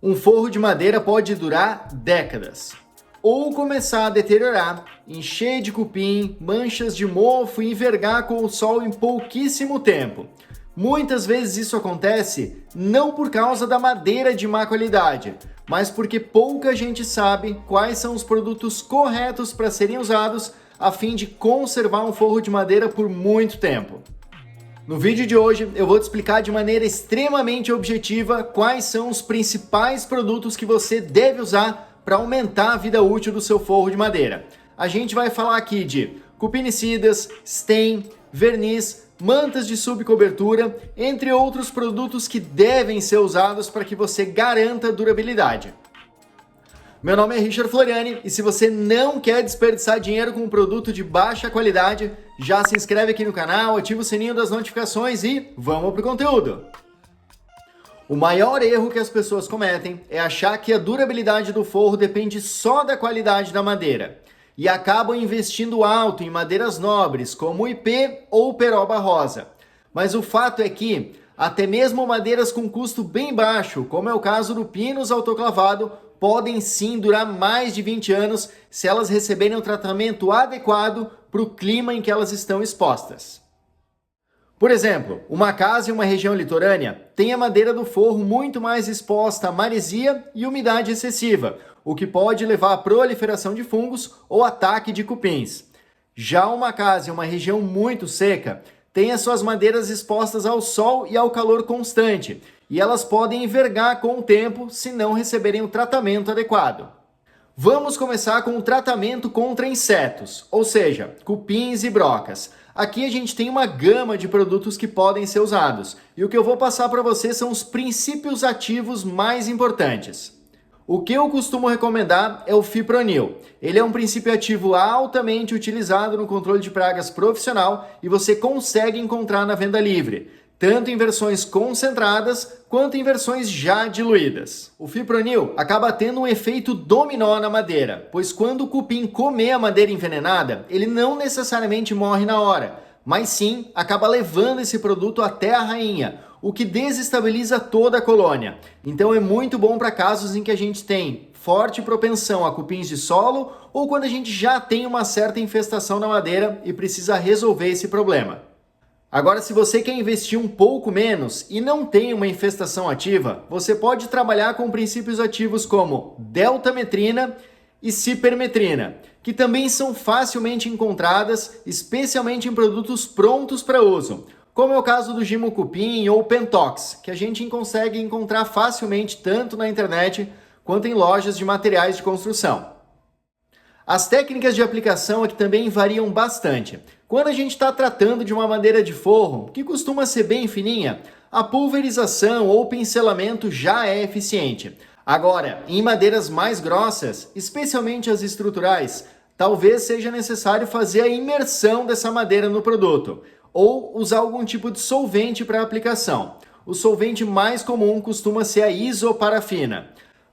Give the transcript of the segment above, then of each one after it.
Um forro de madeira pode durar décadas, ou começar a deteriorar, encher de cupim, manchas de mofo e envergar com o sol em pouquíssimo tempo. Muitas vezes isso acontece não por causa da madeira de má qualidade, mas porque pouca gente sabe quais são os produtos corretos para serem usados a fim de conservar um forro de madeira por muito tempo. No vídeo de hoje, eu vou te explicar de maneira extremamente objetiva quais são os principais produtos que você deve usar para aumentar a vida útil do seu forro de madeira. A gente vai falar aqui de cupinicidas, stain, verniz, mantas de subcobertura, entre outros produtos que devem ser usados para que você garanta durabilidade. Meu nome é Richard Floriani e se você não quer desperdiçar dinheiro com um produto de baixa qualidade, já se inscreve aqui no canal, ativa o sininho das notificações e vamos pro conteúdo! O maior erro que as pessoas cometem é achar que a durabilidade do forro depende só da qualidade da madeira e acabam investindo alto em madeiras nobres como o IP ou peroba rosa. Mas o fato é que até mesmo madeiras com custo bem baixo, como é o caso do pinus autoclavado, podem sim durar mais de 20 anos se elas receberem um tratamento adequado para o clima em que elas estão expostas. Por exemplo, uma casa em uma região litorânea tem a madeira do forro muito mais exposta à maresia e umidade excessiva, o que pode levar à proliferação de fungos ou ataque de cupins. Já uma casa em uma região muito seca tem as suas madeiras expostas ao sol e ao calor constante, e elas podem envergar com o tempo se não receberem o tratamento adequado. Vamos começar com o tratamento contra insetos, ou seja, cupins e brocas. Aqui a gente tem uma gama de produtos que podem ser usados, e o que eu vou passar para você são os princípios ativos mais importantes. O que eu costumo recomendar é o fipronil. Ele é um princípio ativo altamente utilizado no controle de pragas profissional e você consegue encontrar na venda livre, tanto em versões concentradas quanto em versões já diluídas. O fipronil acaba tendo um efeito dominó na madeira, pois quando o cupim comer a madeira envenenada, ele não necessariamente morre na hora, mas sim acaba levando esse produto até a rainha, o que desestabiliza toda a colônia. Então é muito bom para casos em que a gente tem forte propensão a cupins de solo ou quando a gente já tem uma certa infestação na madeira e precisa resolver esse problema. Agora, se você quer investir um pouco menos e não tem uma infestação ativa, você pode trabalhar com princípios ativos como deltametrina e cipermetrina, que também são facilmente encontradas, especialmente em produtos prontos para uso, como é o caso do Gimocupim ou Pentox, que a gente consegue encontrar facilmente tanto na internet quanto em lojas de materiais de construção. As técnicas de aplicação aqui também variam bastante. Quando a gente está tratando de uma madeira de forro, que costuma ser bem fininha, a pulverização ou pincelamento já é eficiente. Agora, em madeiras mais grossas, especialmente as estruturais, talvez seja necessário fazer a imersão dessa madeira no produto, ou usar algum tipo de solvente para aplicação. O solvente mais comum costuma ser a isoparafina.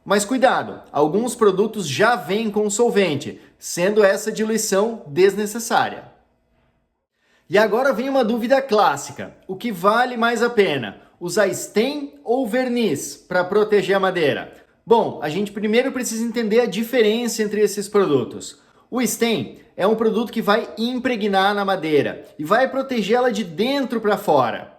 Mas cuidado, alguns produtos já vêm com solvente, sendo essa diluição desnecessária. E agora vem uma dúvida clássica: o que vale mais a pena, usar stain ou verniz para proteger a madeira? Bom, a gente primeiro precisa entender a diferença entre esses produtos. O stain é um produto que vai impregnar na madeira e vai protegê-la de dentro para fora.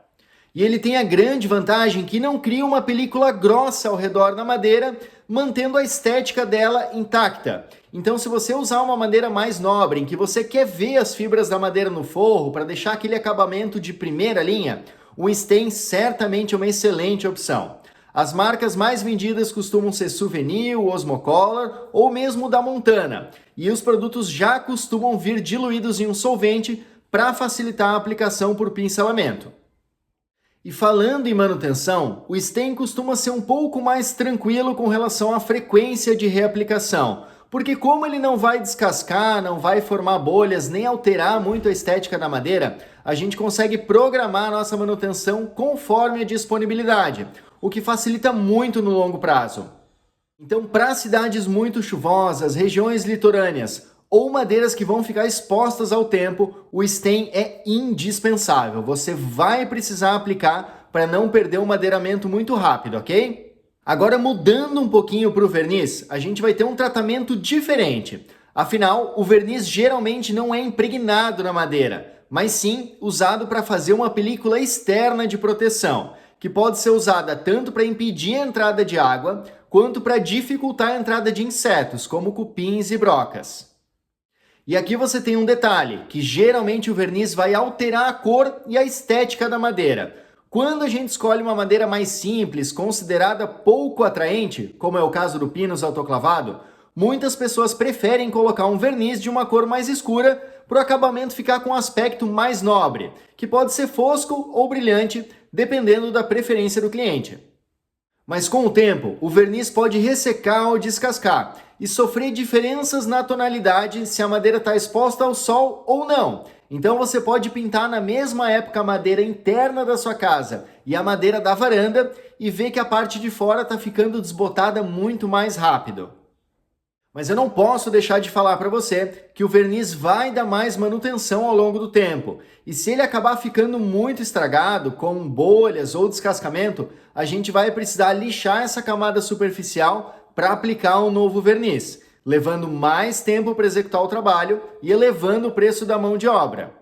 E ele tem a grande vantagem que não cria uma película grossa ao redor da madeira, mantendo a estética dela intacta. Então, se você usar uma madeira mais nobre, em que você quer ver as fibras da madeira no forro para deixar aquele acabamento de primeira linha, o stain certamente é uma excelente opção. As marcas mais vendidas costumam ser Souvenir, Osmocolor ou mesmo da Montana, e os produtos já costumam vir diluídos em um solvente para facilitar a aplicação por pincelamento. E falando em manutenção, o stain costuma ser um pouco mais tranquilo com relação à frequência de reaplicação, porque como ele não vai descascar, não vai formar bolhas, nem alterar muito a estética da madeira, a gente consegue programar a nossa manutenção conforme a disponibilidade, o que facilita muito no longo prazo. Então, para cidades muito chuvosas, regiões litorâneas ou madeiras que vão ficar expostas ao tempo, o stain é indispensável. Você vai precisar aplicar para não perder o madeiramento muito rápido, ok? Agora, mudando um pouquinho para o verniz, a gente vai ter um tratamento diferente. Afinal, o verniz geralmente não é impregnado na madeira, mas sim usado para fazer uma película externa de proteção, que pode ser usada tanto para impedir a entrada de água, quanto para dificultar a entrada de insetos, como cupins e brocas. E aqui você tem um detalhe, que geralmente o verniz vai alterar a cor e a estética da madeira. Quando a gente escolhe uma madeira mais simples, considerada pouco atraente, como é o caso do pinus autoclavado, muitas pessoas preferem colocar um verniz de uma cor mais escura para o acabamento ficar com um aspecto mais nobre, que pode ser fosco ou brilhante, dependendo da preferência do cliente. Mas com o tempo, o verniz pode ressecar ou descascar e sofrer diferenças na tonalidade se a madeira está exposta ao sol ou não. Então você pode pintar na mesma época a madeira interna da sua casa e a madeira da varanda e ver que a parte de fora está ficando desbotada muito mais rápido. Mas eu não posso deixar de falar para você que o verniz vai dar mais manutenção ao longo do tempo. E se ele acabar ficando muito estragado, com bolhas ou descascamento, a gente vai precisar lixar essa camada superficial para aplicar um novo verniz, levando mais tempo para executar o trabalho e elevando o preço da mão de obra.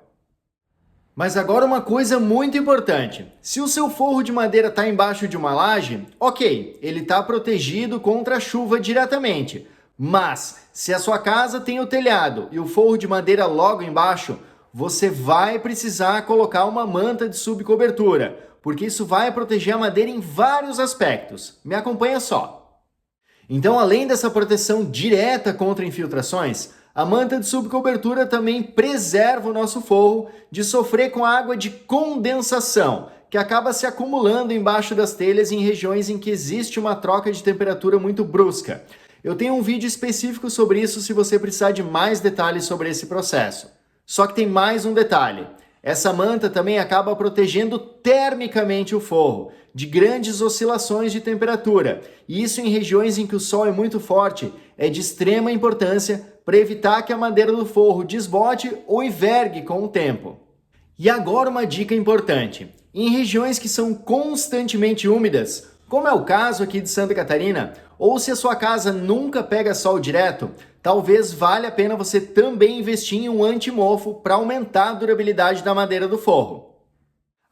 Mas agora uma coisa muito importante, se o seu forro de madeira está embaixo de uma laje, ok, ele está protegido contra a chuva diretamente. Mas, se a sua casa tem o telhado e o forro de madeira logo embaixo, você vai precisar colocar uma manta de subcobertura, porque isso vai proteger a madeira em vários aspectos. Me acompanha só. Então, além dessa proteção direta contra infiltrações, a manta de subcobertura também preserva o nosso forro de sofrer com a água de condensação, que acaba se acumulando embaixo das telhas em regiões em que existe uma troca de temperatura muito brusca. Eu tenho um vídeo específico sobre isso se você precisar de mais detalhes sobre esse processo. Só que tem mais um detalhe. Essa manta também acaba protegendo termicamente o forro de grandes oscilações de temperatura. E isso em regiões em que o sol é muito forte é de extrema importância para evitar que a madeira do forro desbote ou envergue com o tempo. E agora uma dica importante. Em regiões que são constantemente úmidas, como é o caso aqui de Santa Catarina, ou se a sua casa nunca pega sol direto, talvez valha a pena você também investir em um antimofo para aumentar a durabilidade da madeira do forro.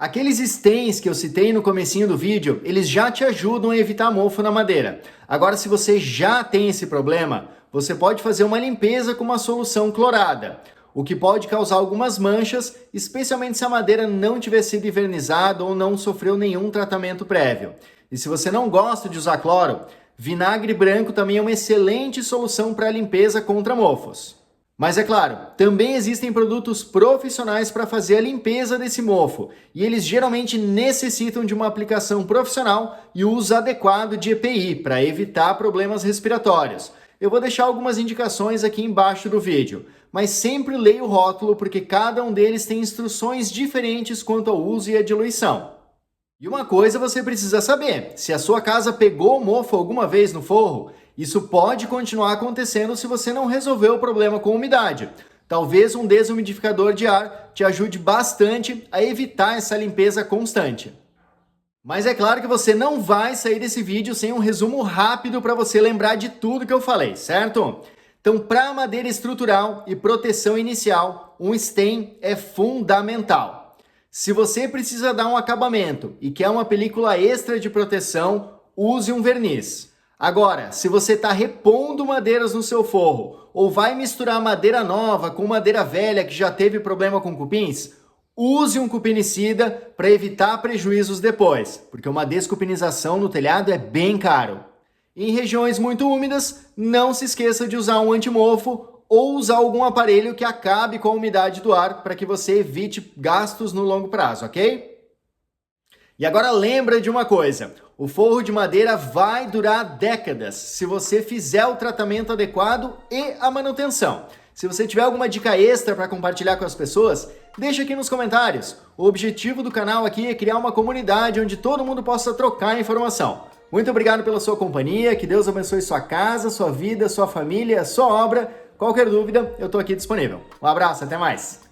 Aqueles stents que eu citei no comecinho do vídeo, eles já te ajudam a evitar mofo na madeira. Agora, se você já tem esse problema, você pode fazer uma limpeza com uma solução clorada, o que pode causar algumas manchas, especialmente se a madeira não tiver sido envernizada ou não sofreu nenhum tratamento prévio. E se você não gosta de usar cloro, vinagre branco também é uma excelente solução para a limpeza contra mofos. Mas é claro, também existem produtos profissionais para fazer a limpeza desse mofo, e eles geralmente necessitam de uma aplicação profissional e o uso adequado de EPI para evitar problemas respiratórios. Eu vou deixar algumas indicações aqui embaixo do vídeo, mas sempre leia o rótulo porque cada um deles tem instruções diferentes quanto ao uso e a diluição. E uma coisa você precisa saber, se a sua casa pegou mofo alguma vez no forro, isso pode continuar acontecendo se você não resolver o problema com umidade. Talvez um desumidificador de ar te ajude bastante a evitar essa limpeza constante. Mas é claro que você não vai sair desse vídeo sem um resumo rápido para você lembrar de tudo que eu falei, certo? Então, para madeira estrutural e proteção inicial, um stem é fundamental. Se você precisa dar um acabamento e quer uma película extra de proteção, use um verniz. Agora, se você está repondo madeiras no seu forro ou vai misturar madeira nova com madeira velha que já teve problema com cupins, use um cupinicida para evitar prejuízos depois, porque uma descupinização no telhado é bem caro. Em regiões muito úmidas, não se esqueça de usar um antimofo ou usar algum aparelho que acabe com a umidade do ar para que você evite gastos no longo prazo, ok? E agora lembra de uma coisa, o forro de madeira vai durar décadas se você fizer o tratamento adequado e a manutenção. Se você tiver alguma dica extra para compartilhar com as pessoas, deixa aqui nos comentários. O objetivo do canal aqui é criar uma comunidade onde todo mundo possa trocar informação. Muito obrigado pela sua companhia, que Deus abençoe sua casa, sua vida, sua família, sua obra. Qualquer dúvida, eu estou aqui disponível. Um abraço, até mais!